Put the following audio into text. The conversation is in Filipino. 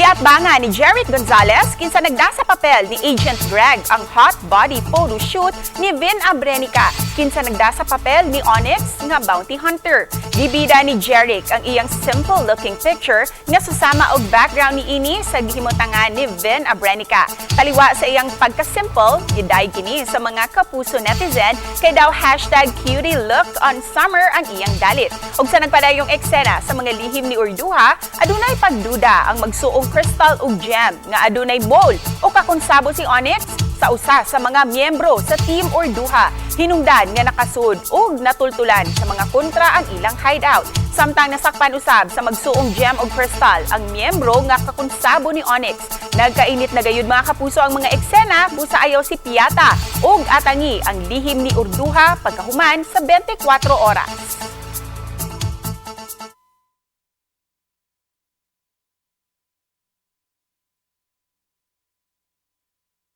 Gi-atbangan ni Jeric Gonzales kinsa nagda sa papel ni Agent Greg ang hot body photoshoot ni Vin Abrenica kinsa nagda sa papel ni Onyx nga bounty hunter. Gibida ni Jeric ang iyang simple-looking picture nga susama og background ni ini sa gihimutangan ni Vin Abrenica. Taliwa sa iyang pagka-simple, giday kini sa mga kapuso netizen kay daw #cutie look on summer ang iyang dalit. Og sa nagpadayong eksena sa Mga Lihim Ni Urduja, adunay pagduda ang magsoong crystal ug gem nga adunay bowl o kakunsabo si Onyx sa usa sa mga miyembro sa Team Urduja. Hinungdan nga nakasud ug natultolan sa mga kontra ang ilang hideout. Samtang nasakpan usab sa magsoong gem ug crystal ang miyembro nga kakunsabo ni Onyx. Nagka-init na gayud mga kapuso ang mga eksena busa Ayaw Sipyata ug atangi ang Lihim ni Urduja pagkahuman sa 24 oras.